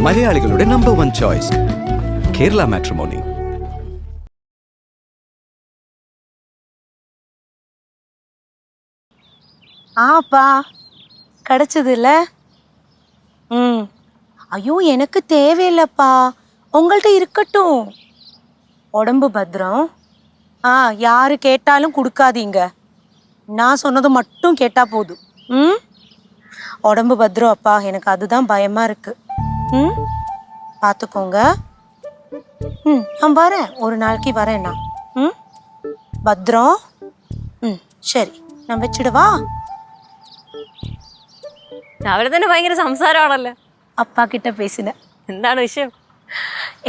മലയാളികളുടെ number 1 choice Kerala matrimony. ஆப்பா கிடைச்சது இல்ல? ஐயோ எனக்கு தேவையில்லப்பா, உங்கள்கிட்ட இருக்கட்டும். உடம்பு பத்திரம். யாரு கேட்டாலும் கொடுக்காதீங்க, நான் சொன்னது மட்டும் கேட்டா போதும். உடம்பு பத்திரம் அப்பா, எனக்கு அதுதான் பயமா இருக்கு. பார்த்துக்கோங்க. நான் வரேன், ஒரு நாளைக்கு வரேன் நான். பத்திரம். சரி, நான் வச்சிடுவா. രാവിലെ തന്നെ ഭയങ്കര സംസാരമാണല്ലോ. அப்பா கிட்ட பேசினேன். എന്താണ് വിഷയം?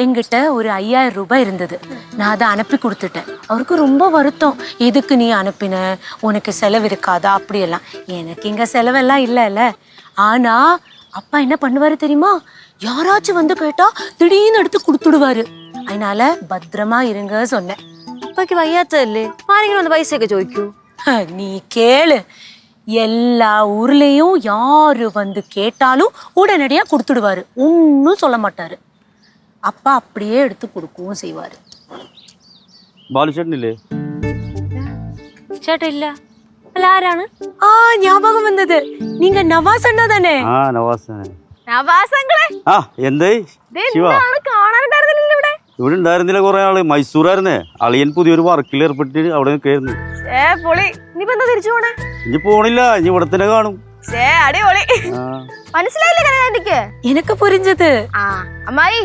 என்கிட்ட ஒரு 5000 ரூபாய் இருந்தது, நான் அதை அனுப்பி கொடுத்துட்டேன். அவருக்கு ரொம்ப வருத்தம். எதுக்கு நீ அனுப்பின, உனக்கு செலவு இருக்காதா அப்படியெல்லாம். எனக்கு இங்க செலவெல்லாம் இல்லைல்ல. ஆனா அப்பா என்ன பண்ணுவாரு தெரியுமா, யாராச்சும் வந்து கேட்டா திடீர்னு எடுத்து கொடுத்துடுவாரு. அதனால பத்திரமா இருங்க சொன்னேன். അപ്പക്ക് വയ്യാത്തതല്ലേ, ആരെങ്കിലും വന്ന് പൈസയൊക്കെ ചോദിക്കൂ? நீ கேளு, எல்லா ஊர்லயும் யாரு வந்து கேட்டாலும் உடனடியா கொடுத்துடுவாரு, ஒன்னும் சொல்ல மாட்டாரு. அப்பா அப்படியே எடுத்து கொடுக்கவும் செய்வாரு. ബാലുചേട്ടനില്ലേ? ചേട്ടാ ഇല്ല. അല്ല ആരാണ്? ஞாபகம் வந்தது, நீங்க நவாஸ் அண்ணா தானே? നവാസാണ്. നവാസങ്ങളെ എന്തായി ശിവ? കാണാനുണ്ടായിരുന്നില്ലല്ലോ ഇവിടെ. ഇവിടെ ഉണ്ടായിരുന്നില്ല കുറെ ആള്, മൈസൂരായിരുന്നേ. അളിയൻ പുതിയൊരു വർക്കിൽ ഏർപ്പെട്ടിട്ട് അവിടെ നിൽക്കായിരുന്നു. പൊളി. ഇനിയിപ്പോ എന്താ തിരിച്ചു പോണേ? ഇനി പോണില്ല, ഇനി ഇവിടെ തന്നെ കാണും. അടിപൊളി. മനസ്സിലായില്ലേ കനകാന്റിക്ക്? எனக்கு புரிஞ்சது. അമ്മായി,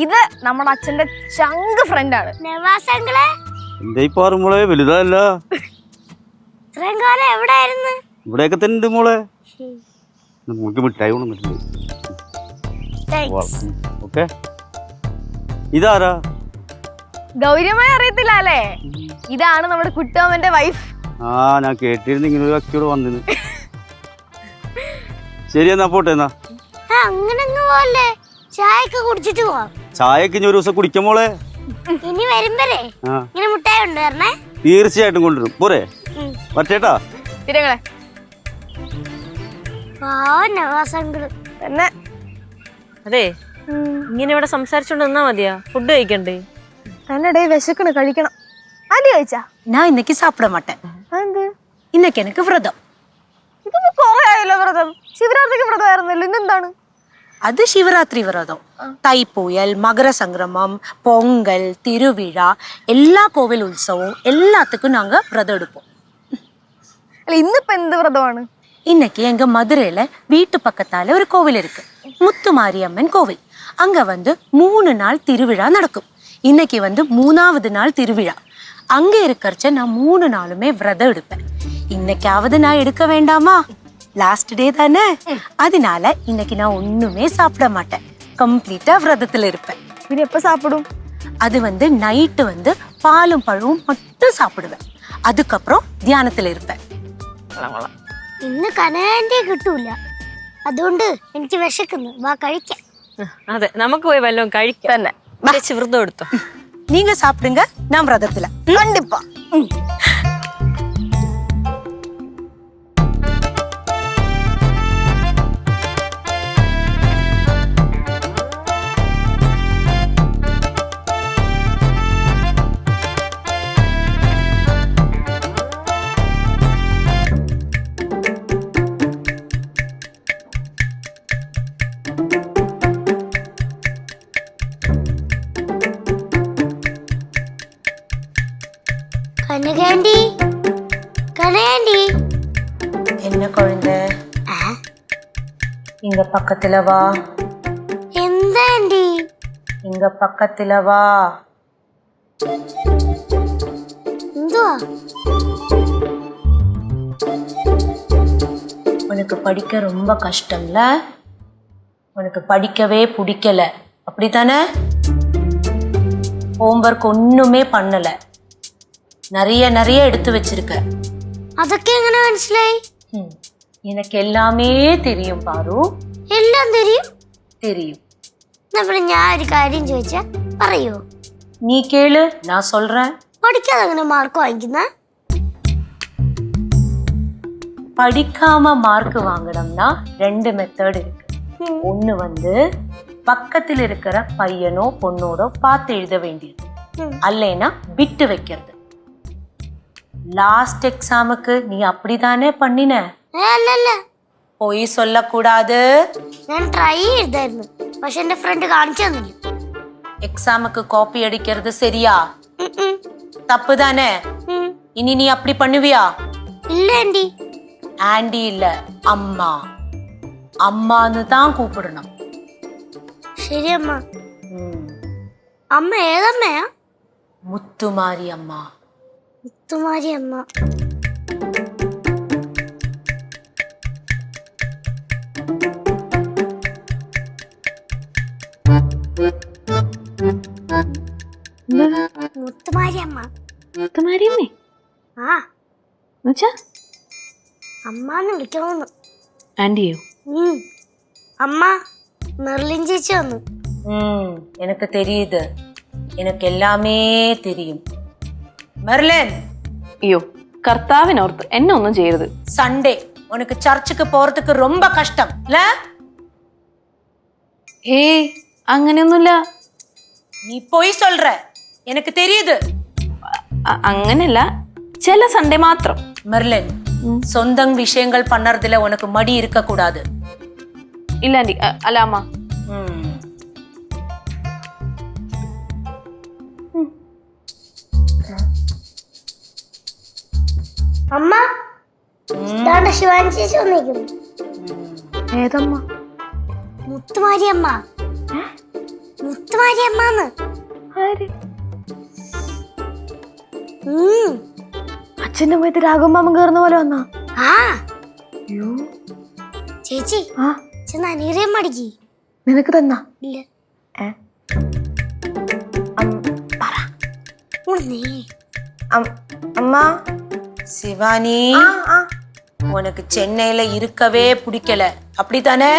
ഇത് നമ്മുടെ അച്ഛന്റെ ചങ്ക് ഫ്രണ്ടാണ് നവാസങ്ങളെ. എന്തായി പാറു മോളെ, വലുതല്ല. ഇവിടെയൊക്കെ തന്നെ ഉണ്ട് മോളെ. നമുക്ക് മിഠായി കൊണ്ടുവന്നിട്ടുണ്ട്. ഓക്കെ. ഇതാരാ? ഗൗരിയമായി അറിയത്തില്ല അല്ലേ? ഇതാണ് നമ്മുടെ കുട്ടമ്മന്റെ വൈഫ്. ഞാൻ കേട്ടിരുന്നു ഇങ്ങനെ ഒരു വ്യക്തിയോട് വന്നിരുന്നു. ശരി എന്നാ പോട്ടെ. എന്നാ ചായയൊക്കെ കുടിച്ചിട്ട് പോവാം. ചായക്ക് ഇനി ഒരു ദിവസം കുടിക്കാം മോളെ. ഇനി വരുമ്പരേ ഇങ്ങനെ മുട്ടായി കൊണ്ടുവരണേ. തീർച്ചയായിട്ടും കൊണ്ടുവരും. പോരെ പറ്റേട്ടാ. അതെ, ഇങ്ങനെ ഇവിടെ സംസാരിച്ചോണ്ട് നിന്നാ മതിയാ? ഫുഡ് കഴിക്കണ്ടേ? തന്നടേ വിശക്കണ്, കഴിക്കണം. ആദ്യം കഴിച്ചാ? நான் இன்னைக்கு சாப்பிட மாட்டேன். இன்னைக்கு எனக்கு விரதம். ഇതിപ്പോ കൊറേ ആയല്ലോ വ്രതം. ശിവരാത്രിക്ക് വ്രതമായിരുന്നല്ലോ, ഇന്നെന്താണ്? அது சிவராத்திரி விரதம். தைப்பூயல், மகர சங்கிரமம், பொங்கல், திருவிழா, எல்லா கோவில் உற்சவம் எல்லாத்துக்கும் நாங்க விரதம் எடுப்போம். അല്ല, ഇന്നിപ്പോ എന്ത് വ്രതമാണ്? இன்னைக்கு எங்க மதுரையில வீட்டு பக்கத்தால ஒரு கோவில் இருக்கு, முத்துமாரியம்மன் கோவில். அங்க வந்து 3 நாள் திருவிழா நடக்கும். இன்னைக்கு வந்து 3வது நாள் திருவிழா. அங்க இருக்கறச்ச நான் 3 நாளுமே விரதம் எடுப்பேன். இன்னைக்காவது நான் எடுக்க வேண்டாமா? லாஸ்ட் டே தானே, அதனால இன்னைக்கு நான் ஒண்ணுமே சாப்பிட மாட்டேன். கம்ப்ளீட்டா விரதத்துல இருப்பேன். പിന്നെ എപ്പോ സാപ്പിടും? அது வந்து நைட்டு வந்து பாலும் பழமும் மட்டும் சாப்பிடுவேன். அதுக்கப்புறம் தியானத்துல இருப்பேன். ഇന്ന് കനകാന്റിയെ കിട്ടൂല, അതുകൊണ്ട് എനിക്ക് വിശക്കുന്നു. വാ കഴിക്കാം. അതെ, നമുക്ക് പോയി വല്ലതും കഴിക്കാം തന്നെ. വ്രതം എടുത്തോ. நீங்க சாப்பிடுங்க, நான் விரதத்துல. കണ്ടിപ്പാ. കനകാന്റി, കനകാന്റി. என்ன குழந்தை, இங்க பக்கத்துல வா. എന്താ ആന്റി? இங்க பக்கத்துல வா. എന്തുവാ? உனக்கு படிக்க ரொம்ப கஷ்டம்ல, உனக்கு படிக்கவே பிடிக்கல அப்படித்தானே? ஹோம்வொர்க் ஒண்ணுமே பண்ணல, நிறைய எடுத்து வச்சிருக்க. അതൊക്കെ എങ്ങനെ മനസ്സിലായി? எனக்கு எல்லாமே தெரியும் பாரு. എല്ലാം தெரியும்? தெரியும். ഞാൻ ഒരു കാര്യം ചോദിച്ചാ പറയോ? நீ கேளு, நான் சொல்றேன். പഠിക്കാതെ അങ്ങനെ മാർക്ക് വാങ്ങിക്കുന്ന? படிக்காம மார்க் வாங்கணும்னா 2 மெத்தட் இருக்கு. ஒன்னு வந்து பக்கத்தில் இருக்கிற பையனோ பொண்ணோடோ பார்த்து எழுத வேண்டியது, அல்லைனா விட்டு வைக்கிறது. லாஸ்ட் எக்ஸாமுக்கு நீ அப்படிதானே பண்ணின? അല്ലല്ല, പോയി சொல்லக்கூடாது. ഞാൻ ട്രൈ ചെയ്തായിരുന്നു, പക്ഷെ എന്റെ ഫ്രണ്ട് കാണിച്ചു തന്നില്ല. எக்ஸாமுக்கு காப்பி அடிக்கிறது சரியா? தப்பு தானே? இனி நீ அப்படி பண்ணுவியா? ഇല്ല ആന്റി. ஆண்டி இல்ல, அம்மா. அம்மான்னு தான் கூப்பிடணும். ശരി അമ്മ. അമ്മ ഏതമ്മയാ? முத்துமாரி அம்மா. മുത്തുമാരി അമ്മ. മുത്തുമാരി അമ്മ. മുത്തുമാരിയമ്മേ ആ എന്നുവെച്ചാ അമ്മാന്ന് വിളിക്കണമെന്ന്. ആന്റിയോ? അമ്മ, മെർലിൻ ചേച്ചി വന്നു. எனக்கு தெரியுது, எனக்கு எல்லாமே தெரியும். மெர்லின், അയ്യോ, കർത്താവിനോർത്ത് എന്നെ ഒന്നും ചെയ്യരുത്. சண்டே உனக்கு சர்ச்சுக்கு போறதுக்கு ரொம்ப கஷ்டம் இல்ல? ഏയ് അങ്ങനെയൊന്നുമില്ല. நீ போய் சொல்ற, எனக்கு தெரியுது. അങ്ങനെയല്ല, ചില സൺഡേ മാത്രം. மெர்லின், சொந்தம் விஷயங்கள் பண்ணறதுல உனக்கு மடி இருக்க கூடாது. ഇല്ല ആന്റി, അല്ല അമ്മ. അമ്മ, ഇതാണ്ട് ശിവാനി ചേച്ചി വന്നിരിക്കുന്നു. ഏതമ്മ? മുത്തുമാരി അമ്മ. മുത്തുമാരി അമ്മന്ന്. അച്ഛന്റെ പോയിട്ട് രാഘവമാമൻ കയറുന്ന പോലെ വന്നാ? ആ ചേച്ചി, ചെന്ന് അനീറിയം മടിക്ക്. നിനക്ക് തന്നാ? ഇല്ല. അമ്മ. சிவானி, உனக்கு சென்னையில இருக்கவே பிடிக்கல அப்படித்தானே?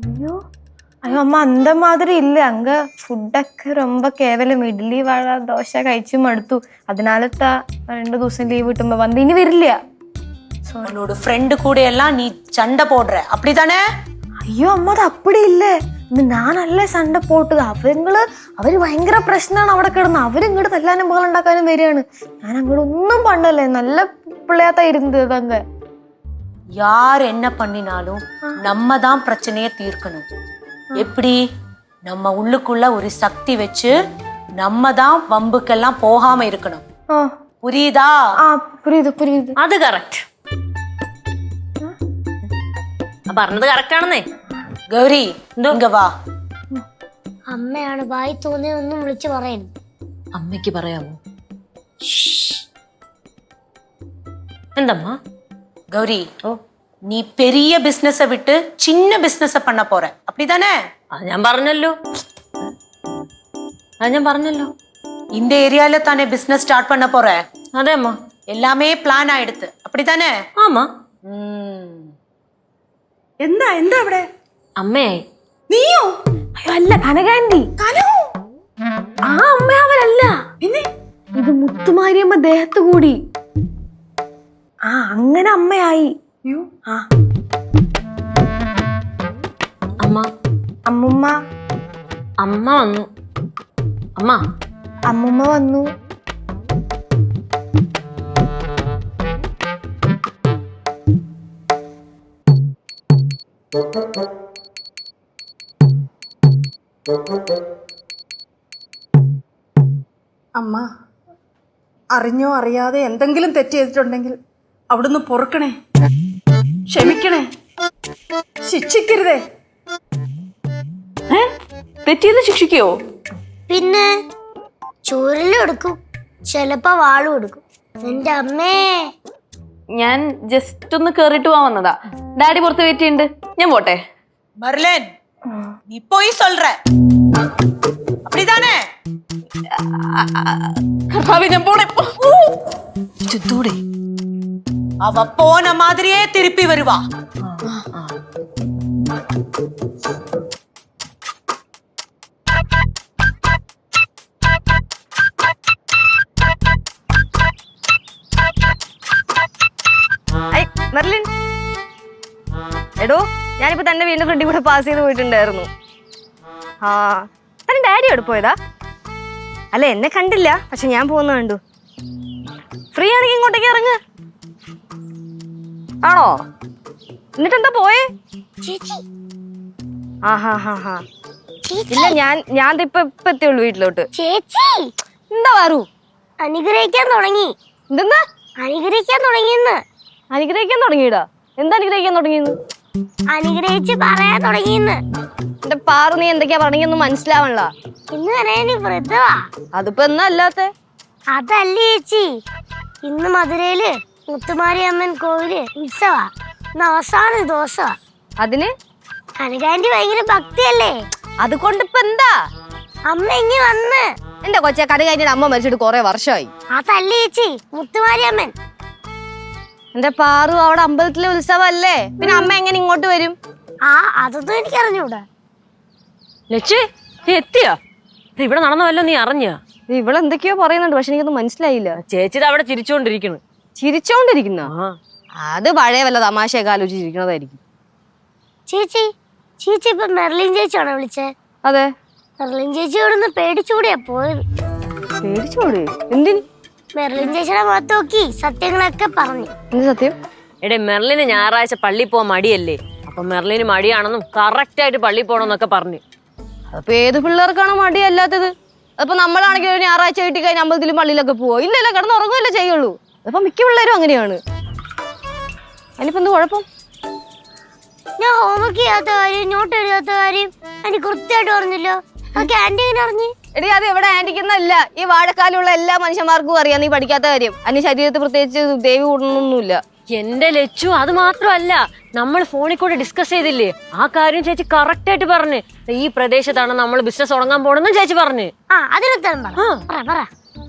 അയ്യോ അയ്യോ അമ്മ, അന്ത മാതിരി ഇല്ല. അങ്ക ഫുഡൊക്കെ ரொம்ப കേവലം ഇഡ്ഡലി വട ദോശ കഴിച്ചു മടുത്തു. അതിനാലത്താ 2 ദിവസം ലീവ് കിട്ടുമ്പോ വന്ന് ഇനി വരില്ല. உன்னோட ஃப்ரெண்டு கூட எல்லாம் நீ சண்டை போடுற அப்படித்தானே? അയ്യോ അമ്മ, അത് അപ്പടി ഇല്ലേ. ഞാനല്ലേ സണ്ട പോട്ടത്. അവര് ഭയങ്കര പ്രശ്നമാണ് അവിടെ കിടന്ന്. അവരിങ്ങോട്ട് തല്ലാനും ബഹളുണ്ടാക്കാനും വരികയാണ്. ഞാൻ അങ്ങോട്ട് ഒന്നും പണ്ടല്ലേ, നല്ല പിള്ളയാത്ത ഇരുന്നത്. അങ്ക யார் என்ன பண்ணினாலும் நம்ம தான் பிரச்சனையை தீர்க்கணும். எப்படி? நம்ம உள்ளுக்குள்ள ஒரு சக்தி வச்சு நம்ம தான் வம்புக்கெல்லாம் போகாம இருக்கணும். புரியுதா? പുരിയുത്. അത് കറക്റ്റ്. പറഞ്ഞത് കറക്റ്റ് ആണെന്നേ. ഗൗരി, ഇങ്ങ വാ. അമ്മയാണ് വായി തോന്നിയ ഒന്നും വിളിച്ചു പറയുന്നു. അമ്മയ്ക്ക് പറയാമോ? എന്തമ്മ? கௌரி, நீ பெரிய பிசினஸ விட்டு சின்ன பிசினஸ பண்ண போற அப்படிதானே? അത് ഞാൻ പറഞ്ഞല്ലോ. இந்த ஏரியால தானே பிசினஸ் ஸ்டார்ட் பண்ண போற? അതെ അമ്മ. எல்லாமே பிளான் ஆயிடுத்து அப்படிதானே? ആമാ. എന്താ അവിടെ? അമ്മയായി. നീയോ? അയ്യോ അല്ല, കനകാന്റി. ആ അമ്മ അവരല്ല, പിന്നെ ഇത് മുത്തുമാരിയമ്മ ദേഹത്ത് കൂടി. അങ്ങനെ അമ്മയായി. അമ്മ. അമ്മുമ്മ. അമ്മ വന്നു. അമ്മുമ്മ വന്നു. അമ്മ, അറിഞ്ഞോ അറിയാതെ എന്തെങ്കിലും തെറ്റ് ചെയ്തിട്ടുണ്ടെങ്കിൽ അവിടുന്ന് പൊറുക്കണേ, ക്ഷമിക്കണേ, ശിക്ഷിക്കരുതേ. തെറ്റിയത് ശിക്ഷിക്കോ? പിന്നെ ചൂരലും എടുക്കും, ചിലപ്പോ വാളും എടുക്കും. എന്റെ അമ്മേ, ഞാൻ ജസ്റ്റ് ഒന്ന് കേറിട്ട് പോവാൻ വന്നതാ. ഡാഡി പുറത്ത് വെയിറ്റ് ചെയ്യുന്നുണ്ട്, ഞാൻ പോട്ടെ. மெர்லின், நீ போய் சொல்ற அப்படிதானே? കർത്താവേ, ഞാൻ പോണേ. அவ போன மாதிரியே திருப்பி வருவா. മെർലിൻ, എടോ, ഞാനിപ്പോ തന്റെ വീടിന്റെ ഫ്രണ്ടിൽ കൂടെ പാസ് ചെയ്ത് പോയിട്ടുണ്ടായിരുന്നു. ആ അല്ല ഡാഡി എവിടെ പോയതാ? അല്ല എന്നെ കണ്ടില്ല, പക്ഷെ ഞാൻ പോകുന്ന കണ്ടു. ഫ്രീ ആണെങ്കിൽ ഇങ്ങോട്ടേക്ക് ഇറങ്ങ്. ആണോ? എന്നിട്ടെന്താ പോയേ? ആഹാ ഇല്ല, ഞാൻ ഇപ്പൊ എത്തിയുള്ളൂ വീട്ടിലോട്ട്. ചേച്ചി എന്താ വാറു? അനുഗ്രഹിക്കാൻ തുടങ്ങി. എന്തെന്നാ അനുഗ്രഹിക്കാൻ തുടങ്ങിയെന്ന്. അനുഗ്രഹിക്കാൻ തുടങ്ങിയിടാ? എന്താ അനുഗ്രഹിക്കാൻ തുടങ്ങിയെന്ന്? അനുഗ്രഹിച്ച് പറയാൻ തുടങ്ങിയെന്ന്. എന്റെ പാറു, നീ എന്തൊക്കെയാ പറഞ്ഞൊന്നും മനസ്സിലാവണല്ല. ഇന്ന് വരെ വ്രതവാ. അതിപ്പോ എന്നാ അല്ലാത്തെ? അതല്ലേ ചേച്ചി, ഇന്ന് മധുരയില് മുത്തുമാരിയമ്മൻ കോവില് ഉത്സവാ. ഇന്ന് അവസാന ദിവസമാ. അതിന് കനകാന്റി ഭയങ്കര ഭക്തിയല്ലേ, അതുകൊണ്ടിപ്പോ എന്താ? അമ്മ ഇങ്ങി വന്ന്. എന്റെ കൊച്ചെ, കനകാന്റിയുടെ അമ്മ മരിച്ചിട്ട് കുറെ വർഷമായി. അതല്ലേ ചേച്ചി, മുത്തുമാരിയമ്മൻ. എന്റെ പാറു, അവിടെ അമ്പലത്തിലെ ഉത്സവല്ലേ, പിന്നെ അമ്മ എങ്ങനെ ഇങ്ങോട്ട് വരും? അതൊന്നും എനിക്ക് അറിഞ്ഞൂടാ. ലച്ചു, നീ എത്തിയോ? ഇവിടെ നടന്ന വല്ലോ നീ അറിഞ്ഞോ? ഇവളെന്തൊക്കെയോ പറയുന്നുണ്ട്, പക്ഷെ എനിക്കൊന്നും മനസ്സിലായില്ല. ചേച്ചി അവിടെ ചിരിച്ചോണ്ടിരിക്കണ്. ചിരിച്ചോണ്ടിരിക്കുന്ന? അത് പഴയ വല്ല തമാശയൊക്കെ ആലോചിച്ചിരിക്കണതായിരിക്കും. ചേച്ചി ഇപ്പൊ മെർലിൻ ചേച്ചിയാണോ വിളിച്ചേ? അതെ. മെർലിൻ ചേച്ചി ഇവിടുന്ന് പേടിച്ചുകൂടിയാ പോയത്. പേടിച്ചോട്? എന്തിന്? മെർലിൻ ചേച്ചിയുടെ മുഖത്ത് നോക്കി സത്യങ്ങളൊക്കെ പറഞ്ഞു. എന്ത് സത്യം? എടേ, മെർലിന് ഞായറാഴ്ച പള്ളി പോവാൻ മടിയല്ലേ, അപ്പൊ മെർലിന് മടിയാണെന്നും കറക്റ്റ് ആയിട്ട് പള്ളി പോണെന്നൊക്കെ പറഞ്ഞു. അപ്പൊ ഏത് പിള്ളേർക്കാണോ മടിയല്ലാത്തത്? അപ്പൊ നമ്മളാണെങ്കിൽ ഒരു ഞായറാഴ്ച വീട്ടിൽ കഴിഞ്ഞ അമ്പലത്തിലും പള്ളിയിലൊക്കെ പോവോ? ഇല്ലല്ലോ, കിടന്ന് ഉറങ്ങുകയല്ലേ ചെയ്യുള്ളൂ. അപ്പൊ മിക്ക പിള്ളേരും അങ്ങനെയാണ്. അതിനിപ്പോ എന്ത് കുഴപ്പം? ഞാൻ ഹോംവർക്ക് ചെയ്യാത്ത കാര്യം, നോട്ട് എഴുതാത്ത കാര്യം എനിക്ക് കൃത്യമായിട്ട് പറഞ്ഞല്ലോ. ആന്റി എങ്ങനെ അറിഞ്ഞു? എടി, അത് എവിടെ ആന്റിക്കുന്നല്ല, ഈ വാഴക്കാലുള്ള എല്ലാ മനുഷ്യന്മാർക്കും അറിയാം നീ പഠിക്കാത്ത കാര്യം. അതിന് ശരീരത്തിൽ പ്രത്യേകിച്ച് ദേവി കൂടണമൊന്നുമില്ല. എന്റെ ലച്ചു, അത് മാത്രമല്ല, നമ്മൾ ഫോണിൽ കൂടെ ഡിസ്കസ് ചെയ്തില്ലേ, ആ കാര്യം ചേച്ചി കറക്റ്റ് ആയിട്ട് പറഞ്ഞു. ഈ പ്രദേശത്താണ് നമ്മൾ ബിസിനസ് തുടങ്ങാൻ പോണെന്നും ചേച്ചി പറഞ്ഞു.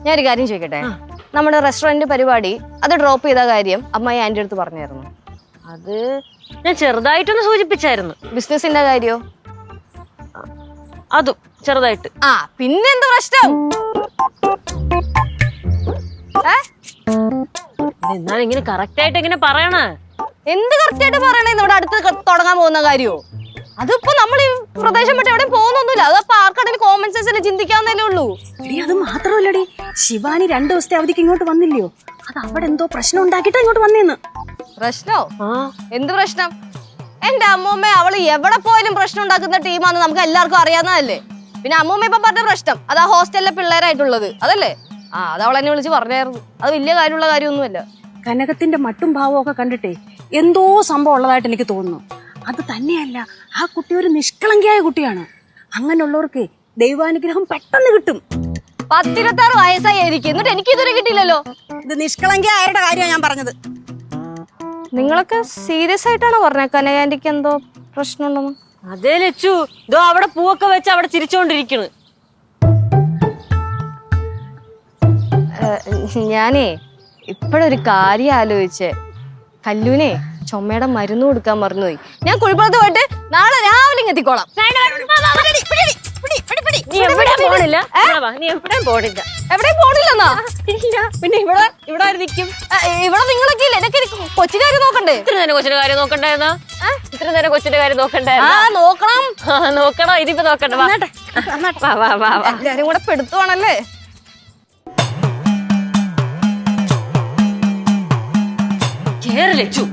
ഞാനൊരു കാര്യം ചോദിക്കട്ടെ, നമ്മുടെ റെസ്റ്റോറന്റ് പരിപാടി അത് ഡ്രോപ്പ് ചെയ്ത കാര്യം അമ്മായി ആന്റി അടുത്ത് പറഞ്ഞായിരുന്നു? അത് ഞാൻ ചെറുതായിട്ടൊന്ന് സൂചിപ്പിച്ചായിരുന്നു. ബിസിനസിന്റെ കാര്യോ? അതും ചെറുതായിട്ട്. പിന്നെന്ത് പ്രശ്നം? എന്നാൽ ഇങ്ങനെ കറക്റ്റ് ആയിട്ട് എങ്ങനെ പറയണ? എന്ത് കറക്റ്റ് ആയിട്ട് പറയണേ? ഇവിടെ അടുത്ത് തുടങ്ങാൻ പോകുന്ന കാര്യോ? അതിപ്പോ നമ്മൾ ഈ പ്രദേശം വിട്ട് എവിടെയും പോകുന്നൊന്നുമില്ല. അതപ്പോ ആർക്കാണെങ്കിൽ കോമൺ സെൻസിന് ചിന്തിക്കാവുന്നല്ലേ ഉള്ളൂ. അത് മാത്രമല്ലടി, ശിവാനി 2 ദിവസത്തെ അവധിക്ക് ഇങ്ങോട്ട് വന്നില്ലയോ? അത് അവിടെ എന്തോ പ്രശ്നം ഉണ്ടാക്കിട്ടാ ഇങ്ങോട്ട് വന്നേന്ന്. പ്രശ്നോ? എന്ത് പ്രശ്നം? എന്റെ അമ്മൂമ്മ, അവള് എവിടെ പോയാലും പ്രശ്നം ഉണ്ടാക്കുന്ന ടീമാന്ന് നമുക്ക് എല്ലാവർക്കും അറിയാവുന്നതല്ലേ. പിന്നെ അമ്മൂമ്മ ഇപ്പൊ പറഞ്ഞ പ്രശ്നം അതാ ഹോസ്റ്റലിലെ പിള്ളേരായിട്ടുള്ളത്, അതല്ലേ? അത് അവൾ എന്നെ വിളിച്ച് പറഞ്ഞായിരുന്നു. അത് വലിയ കാര്യമുള്ള കാര്യമൊന്നുമല്ല. കനകത്തിന്റെ മട്ടും ഭാവവും ഒക്കെ കണ്ടിട്ടേ എന്തോ സംഭവം ഉള്ളതായിട്ട് എനിക്ക് തോന്നുന്നു. അത് തന്നെയല്ല, ആ കുട്ടി ഒരു നിഷ്കളങ്കിയായ കുട്ടിയാണ്. അങ്ങനെയുള്ളവർക്ക് ദൈവാനുഗ്രഹം പെട്ടെന്ന് കിട്ടും. 16 വയസ്സായിരിക്കും, എന്നിട്ട് എനിക്ക് ഇതുവരെ കിട്ടിയില്ലല്ലോ. ഇത് നിഷ്കളങ്കിയായവരുടെ കാര്യമാണ് ഞാൻ പറഞ്ഞത്. നിങ്ങളൊക്കെ സീരിയസ് ആയിട്ടാണോ പറഞ്ഞ കനകാന്റിക്ക് എന്തോ പ്രശ്നമുണ്ടെന്ന്? അതേ ലച്ചു, ഇതോ അവിടെ പൂവൊക്കെ വെച്ച് അവിടെ ചിരിച്ചോണ്ടിരിക്കണ്. ഞാനേ ഇപ്പോഴൊരു കാര്യം ആലോചിച്ചേ. കല്ലൂനെ ചുമയുടെ മരുന്ന് കൊടുക്കാൻ മറന്നുപോയി. ഞാൻ കുഴിപ്പുറത്ത് പോയിട്ട് നാളെ രാവിലെ എത്തിക്കോളാം. നീ എവിടെയും പോണില്ല? നീ എവിടെയും പോണില്ല? എവിടെയും പോണില്ലെന്നാ? പിന്നെ ഇവിടെ നിൽക്കും. ഇവിടെ നിങ്ങളൊക്കെ ഇല്ല, എനിക്ക് കൊച്ചിന്റെ കാര്യം നോക്കണ്ടേ? ഇത്ര നേരം കൊച്ചിന്റെ കാര്യം നോക്കണ്ടായിരുന്നോ? ഇത്ര നേരം കൊച്ചിന്റെ കാര്യം നോക്കണ്ടായിരുന്നു. നോക്കണം, ഇതിപ്പോ നോക്കണ്ട. എല്ലാരും കൂടെ പെടുത്തുവാണല്ലേ. കേറി ലച്ചു.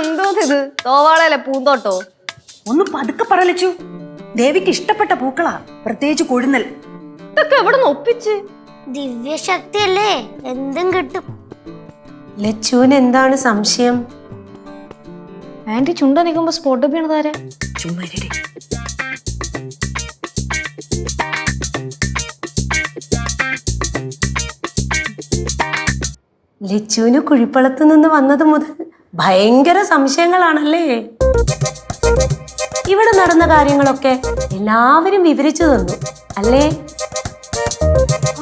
എന്തോ ഇത് തോവാളയല്ലേ പൂന്തോട്ടോ? ഒന്ന് പതുക്കെ പറലച്ചു. ദേവിക്ക് ഇഷ്ടപ്പെട്ട പൂക്കളാ, പ്രത്യേകിച്ച് കൊഴുന്നൽ. ഇതൊക്കെ എവിടെ നിന്ന് ഒപ്പിച്ച്? ദിവ്യശക്തിയല്ലേ, എന്തും കിട്ടും. ലച്ചുവിന് എന്താണ് സംശയം? ആന്റി ചുണ്ട നിൽക്കുമ്പോ സ്പോട്ട് വീണതാരെ? ചുമ്മാ ലച്ചുവിന് കുഴിപ്പളത്ത് നിന്ന് വന്നത് മുതൽ ഭയങ്കര സംശയങ്ങളാണല്ലേ. ഇവിടെ നടന്ന കാര്യങ്ങളൊക്കെ എല്ലാവരും വിവരിച്ചു തന്നു അല്ലേ?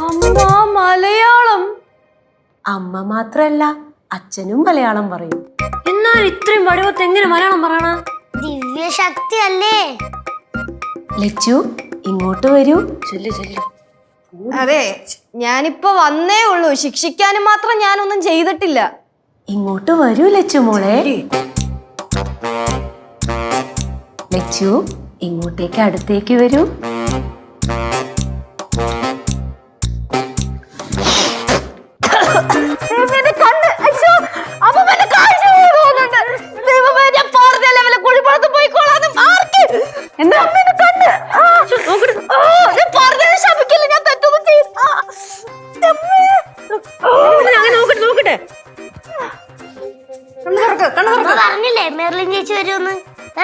അമ്മ, മലയാളം അമ്മ മാത്രല്ല അച്ഛനും മലയാളം പറയും. എന്നാൽ ഇത്രയും വടിവത്ത് എങ്ങനെ മലയാളം പറയണ? ദിവ്യശക്തി അല്ലേ? ലച്ചു ഇങ്ങോട്ട് വരൂ. ചെല്ലു ചെല്ലു. അതെ, ഞാനിപ്പോ വന്നേ ഉള്ളൂ. ശിക്ഷിക്കാനും മാത്രം ഞാനൊന്നും ചെയ്തിട്ടില്ല. ഇങ്ങോട്ട് വരൂ ലച്ചു മോളെ. ലച്ചു ഇങ്ങോട്ടേക്ക് അടുത്തേക്ക് വരൂ. നോക്കട്ടെ. പറഞ്ഞില്ലേ മെർലിൻ ചേച്ചി വരുമെന്ന്?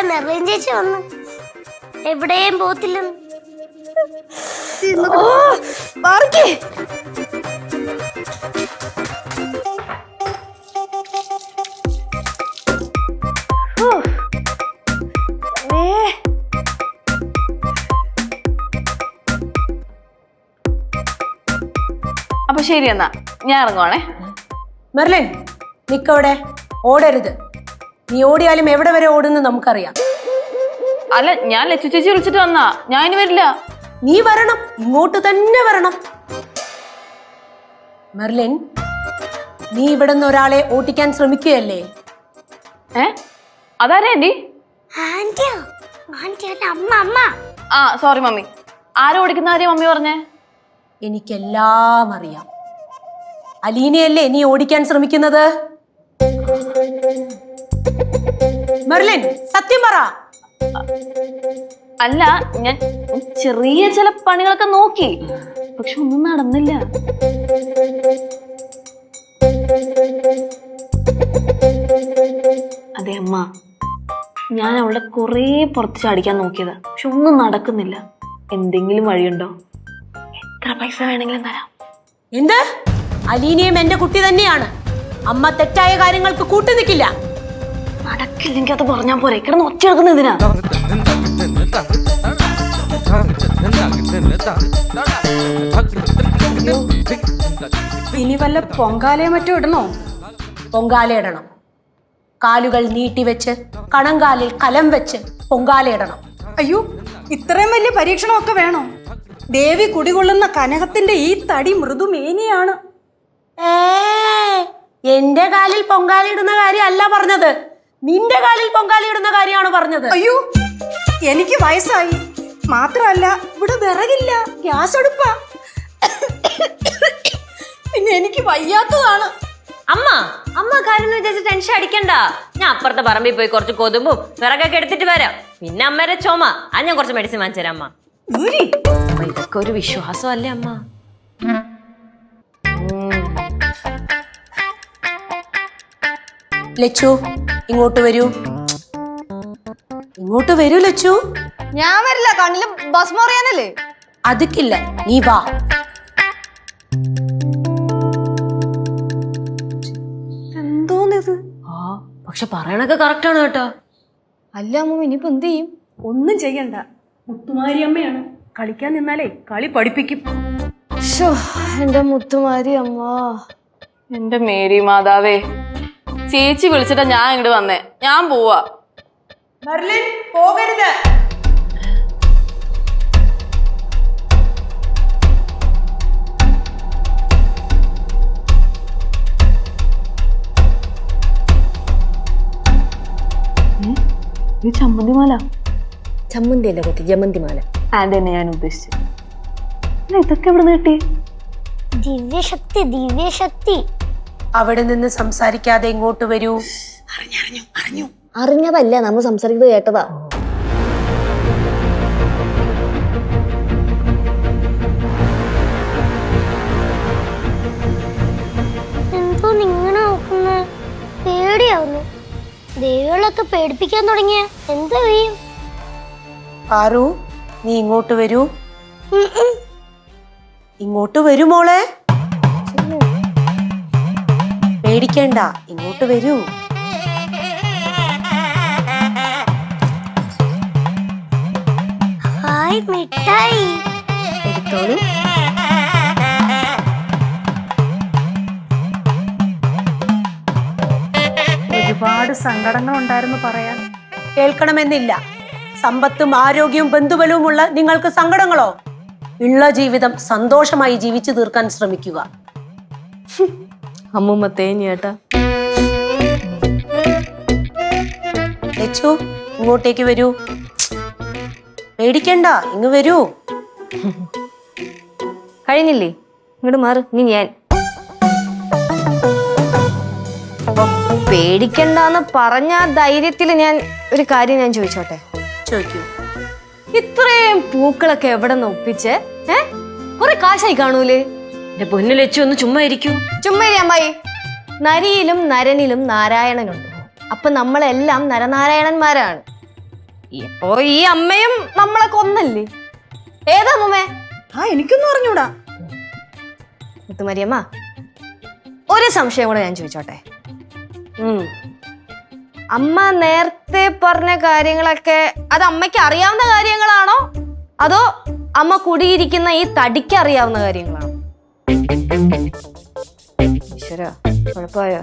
മെർലിൻ ചേച്ചി വന്നു. എവിടെയും പോത്തില്ലെന്ന്. അപ്പൊ ശരി എന്നാ ഞാൻ ഇറങ്ങുവാണേ. മെർലിൻ നിക്കവിടെ, ഓടരുത്. നീ ഓടിയാലും എവിടെ വരെ ഓടുന്നു നമുക്കറിയാം. അല്ല, ഞാൻ ലച്ചു ചേച്ചി വിളിച്ചിട്ട് വന്നാ. ഞാൻ ഇനി വരില്ല. നീ വരണം, ഇങ്ങോട്ട് തന്നെ വരണം. മെർലിൻ, നീ ഇവിടെ നിന്ന് ഒരാളെ ഓട്ടിക്കാൻ ശ്രമിക്കുകയല്ലേ? അതാരാ ആന്റി? ആ സോറി മമ്മി. ആരും ഓടിക്കുന്ന ആരെയും മമ്മി പറഞ്ഞേ? എനിക്കെല്ലാം അറിയാം. അലീനയല്ലേ നീ ഓടിക്കാൻ ശ്രമിക്കുന്നത്? മെർലിൻ സത്യം പറ. അല്ല, ഞാൻ ചെറിയ ചില പണികളൊക്കെ നോക്കി, പക്ഷെ ഒന്നും നടന്നില്ല. അതെ അമ്മ, ഞാൻ അവളെ കുറെ പുറത്ത് ചാടിക്കാൻ നോക്കിയതാ, പക്ഷെ ഒന്നും നടക്കുന്നില്ല. എന്തെങ്കിലും വഴിയുണ്ടോ? എത്ര പൈസ വേണമെങ്കിലും തരാം. എന്ത്? അലീനയും എന്റെ കുട്ടി തന്നെയാണ്. അമ്മ തെറ്റായ കാര്യങ്ങൾക്ക് കൂട്ടു നിൽക്കില്ല. നടക്കില്ലെങ്കിൽ അത് പറഞ്ഞാ പോരെ, കിടന്ന് ഒച്ച എടുക്കുന്നതിനാ. ഇനി വല്ല പൊങ്കാലയോ മറ്റോ ഇടണോ? പൊങ്കാലയിടണം. കാലുകൾ നീട്ടിവെച്ച് കണങ്കാലിൽ കലം വെച്ച് പൊങ്കാലയിടണം. അയ്യോ, ഇത്രയും വലിയ പരീക്ഷണമൊക്കെ വേണോ? ദേവി കുടികൊള്ളുന്ന കനകത്തിന്റെ ഈ തടി മൃദുമേനിയാണ്. എന്റെ കാലിൽ പൊങ്കാലയിടുന്ന കാര്യമല്ല പറഞ്ഞത്, നിന്റെ കാലിൽ പൊങ്കാലയിടുന്ന കാര്യമാണ് പറഞ്ഞത്. അയ്യോ, എനിക്ക് വയസ്സായി. മാത്രമല്ല ഇവിടെ വിറകില്ല, ഗ്യാസ് അടുപ്പാ. പിന്നെ എനിക്ക് വയ്യാത്തതാണ്. അമ്മ അമ്മ കാര്യം വിചാരിച്ച് ടെൻഷൻ അടിക്കണ്ട. ഞാൻ അപ്പുറത്തെ പറമ്പിൽ പോയി കുറച്ച് കൊതുമ്പും വിറകൊക്കെ എടുത്തിട്ട് വരാം. പിന്നെ അമ്മേരെ ചുമ, അത് ഞാൻ കുറച്ച് മെഡിസിൻ വാങ്ങിച്ചു തരാം അമ്മ. ഇതൊക്കെ ഒരു വിശ്വാസമല്ലേ അമ്മ? ലച്ചു ഇങ്ങോട്ട് വരൂ. ഇങ്ങോട്ട് വരൂ ലച്ചു. ഞാൻ വരില്ല, കണ്ണില് ഭസ്മം അറിയാനല്ലേ. അതിക്കില്ല, നീ വാ. എന്തോന്നിത്? പക്ഷെ പറയണൊക്കെ കറക്റ്റ് ആണ് കേട്ടോ. അല്ല അമ്മ, ഇനിയിപ്പോ എന്ത് ചെയ്യും? ഒന്നും ചെയ്യണ്ട, മുത്തുമാരി അമ്മയാണ്. കളിക്കാൻ നിന്നാലേ കളി പഠിപ്പിക്കും. എന്റെ മുത്തുമാരി അമ്മ. എന്റെ മേരി മാതാവേ, ചേച്ചി വിളിച്ചിട്ടാ ഞാൻ ഇങ്ങോട്ട് വന്നേ. ഞാൻ പോവാ. മെർലിൻ പോകരുത്. ചമ്മന്തിമാല. ചമ്മന്തി അല്ല കൊത്തി, ജമന്തിമാല. അതന്നെ ഞാൻ ഉദ്ദേശിച്ചത്. ഇതൊക്കെ എവിടെ നിന്ന് കിട്ടി? ദിവ്യശക്തി, ദിവ്യശക്തി. അവിടെ നിന്ന് സംസാരിക്കാതെ ഇങ്ങോട്ട് വരൂ. അറിഞ്ഞതല്ല, നമ്മൾ സംസാരിക്കുന്നത് കേട്ടതാ. എന്തോ നിങ്ങനെ നോക്കുന്ന? പേടിയാവുന്നു. ദേവികളൊക്കെ പേടിപ്പിക്കാൻ തുടങ്ങിയ എന്താ ചെയ്യും? പാറു നീ ഇങ്ങോട്ട് വരൂ. ഇങ്ങോട്ട് വരൂ മോളെ. പേടിക്കണ്ട, ഇങ്ങോട്ട് വരൂ. ഹായ് മിഠായി. എടുത്തോളൂ. ഒരുപാട് സങ്കടങ്ങൾ ഉണ്ടായിരുന്നു പറയാൻ. കേൾക്കണമെന്നില്ല. സമ്പത്തും ആരോഗ്യവും ബന്ധുബലവുമുള്ള നിങ്ങൾക്ക് സങ്കടങ്ങളോ? ഉള്ള ജീവിതം സന്തോഷമായി ജീവിച്ചു തീർക്കാൻ ശ്രമിക്കുക. അമ്മൂമ്മ തേഞ്ഞു കേട്ടാ. ലച്ചു, ഇങ്ങോട്ടേക്ക് വരൂ. പേടിക്കണ്ട, ഇങ്ങ് വരൂ. കഴിഞ്ഞില്ലേ? ഇങ്ങോട്ട് മാറ്. ഇനി ഞാൻ പേടിക്കണ്ടെന്ന് പറഞ്ഞ ധൈര്യത്തിൽ ഞാൻ ഒരു കാര്യം ഞാൻ ചോദിച്ചോട്ടെ? ചോദിക്കൂ. ഇത്രയും പൂക്കളൊക്കെ എവിടെ നിന്ന് ഒപ്പിച്ച്? കുറെ കാശായി കാണൂലേ? എന്റെ പൊന്നു ലച്ചു ഒന്ന് ചുമ്മാ ഇരിക്കൂ. ചുമ്മാ അമ്മായി. നരിയിലും നരനിലും നാരായണനുണ്ട്. അപ്പൊ നമ്മളെല്ലാം നരനാരായണന്മാരാണ്. ഇപ്പോ ഈ അമ്മയും നമ്മളെ കൊന്നല്ലേ? ഏതാ അമ്മേ? എനിക്കൊന്നും അറിഞ്ഞൂടാ. മുത്തുമരിയമ്മ, ഒരു സംശയം കൂടെ ഞാൻ ചോദിച്ചോട്ടെ? അമ്മ നേരത്തെ പറഞ്ഞ കാര്യങ്ങളൊക്കെ അത് അമ്മയ്ക്ക് അറിയാവുന്ന കാര്യങ്ങളാണോ, അതോ അമ്മ കുടിയിരിക്കുന്ന ഈ തടിക്ക് അറിയാവുന്ന കാര്യങ്ങളാണോ? ഈശ്വരാ, കുഴപ്പമായോ?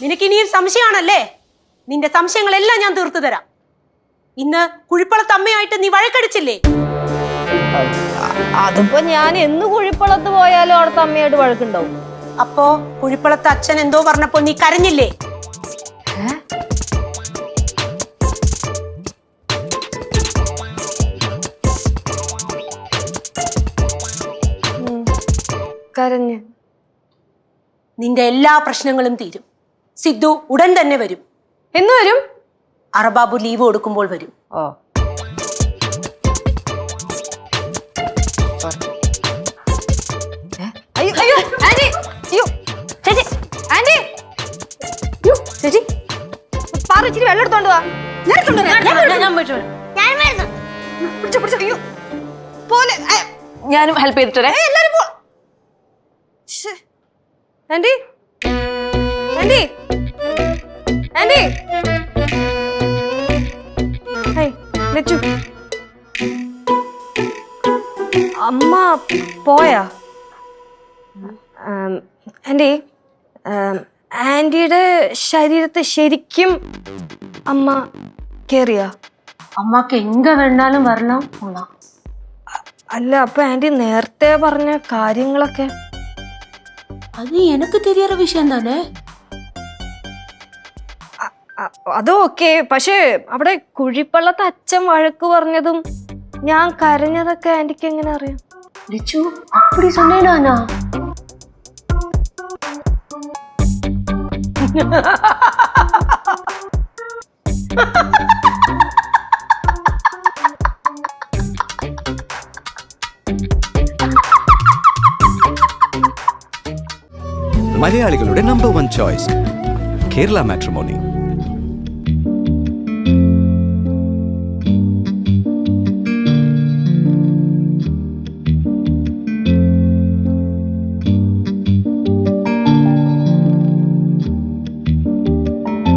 നിനക്കിനിയും സംശയമാണല്ലേ? നിന്റെ സംശയങ്ങളെല്ലാം ഞാൻ തീർത്തു തരാം. ഇന്ന് കുഴിപ്പളത്ത് അമ്മയായിട്ട് നീ വഴക്കടിച്ചില്ലേ? അതിപ്പോ ഞാൻ എന്ന് കുഴിപ്പളത്ത് പോയാലും അവിടുത്തെ അമ്മയായിട്ട് വഴക്കുണ്ടാവും. അപ്പോ കുഴിപ്പളത്ത് അച്ഛൻ എന്തോ പറഞ്ഞപ്പോ നീ കരഞ്ഞില്ലേ? കരഞ്ഞ്. നിന്റെ എല്ലാ പ്രശ്നങ്ങളും തീരും. സിദ്ധു ഉടൻ തന്നെ വരും. എന്ന് വരും? അറബാബു ലീവ് കൊടുക്കുമ്പോൾ വരും. ഓ, അയ്യോ അയ്യോ ആന്റി, അയ്യോ ചേച്ചി, ആന്റി, അയ്യോ ചേച്ചി, പാറ ഇച്ചിരി വെള്ളം എടുത്തോണ്ട് വാ. ഞാനും ഹെൽപ്പ് ചെയ്തിട്ടേ. എല്ലാരും പോ. ആന്റി, ആന്റി, ആന്റി, ലച്ചു, അമ്മ പോയാ? ആന്റി, ആന്റിയുടെ ശരീരത്തെ ശരിക്കും അമ്മ കേറിയ? അമ്മക്ക് എങ്ക വേണ്ടാലും വരലാം പോലാം. അല്ല, അപ്പൊ ആന്റി നേരത്തെ പറഞ്ഞ കാര്യങ്ങളൊക്കെ? അത് എനിക്ക് തെരിയാറ വിഷയം തന്നെ. അതും ഓക്കെ, പക്ഷെ അവിടെ കുഴിപ്പള്ളത്ത് അച്ഛൻ വഴക്ക് പറഞ്ഞതും ഞാൻ കരഞ്ഞതൊക്കെ ആന്റിക്ക് എങ്ങനെ അറിയാം? ലിച്ചു അപ്പടി சொன்னேனா? മലയാളികളുടെ നമ്പർ 1 ചോയ്സ് കേരള മാട്രിമോണി.